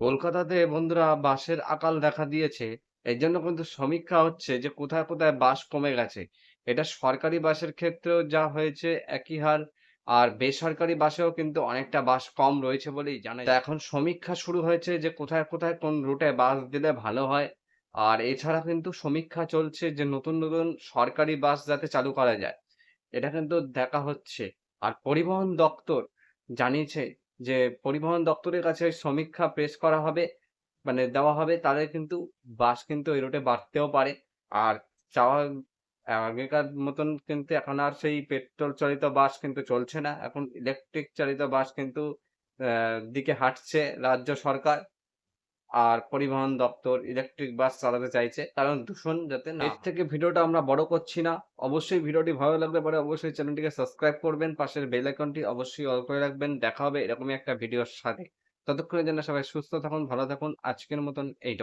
কলকাতাতে বন্ধুরা বাসের আকাল দেখা দিয়েছে। এর জন্য কিন্তু সমীক্ষা হচ্ছে যে কোথায়, কোথায় বাস কমে গেছে। এটা সরকারি বাসের ক্ষেত্রেও যা হয়েছে একই হাল। আর বেসরকারি বাসেও কিন্তু অনেকটা বাস কম রয়েছে বলেই জানা যায়। এখন সমীক্ষা শুরু হয়েছে যে কোথায়, কোথায় কোন রুটে বাস দিলে ভালো হয়। আর এছাড়া কিন্তু সমীক্ষা চলছে যে নতুন, নতুন সরকারি বাস যাতে চালু করা যায়। এটা কিন্তু দেখা হচ্ছে। আর পরিবহন দপ্তর জানিয়েছে যে পরিবহন দপ্তরের কাছে সমীক্ষা পেশ করা হবে, মানে দেওয়া হবে। তাহলে কিন্তু বাস কিন্তু এই রুটে বাড়তেও পারে। আর চাওয়া আগেকার মতন কিন্তু এখন আর সেই পেট্রোল চালিত বাস কিন্তু চলছে না। এখন ইলেকট্রিক চালিত বাস কিন্তু দিকে হাঁটছে রাজ্য সরকার। আর পরিবহন দপ্তর ইলেকট্রিক বাস চালাতে চাইছে। কারণ দূষণ যাতে না এর থেকে ভিডিওটা আমরা বড় করছি না। অবশ্যই ভিডিওটি ভালো লাগলে পরে অবশ্যই চ্যানেলটিকে সাবস্ক্রাইব করবেন। পাশের বেল আইকনটি অবশ্যই অল করে রাখবেন। দেখা হবে এরকমই একটা ভিডিওর সাথে। ততক্ষণের জন্য সবাই সুস্থ থাকুন, ভালো থাকুন। আজকের মতন এইটুকু।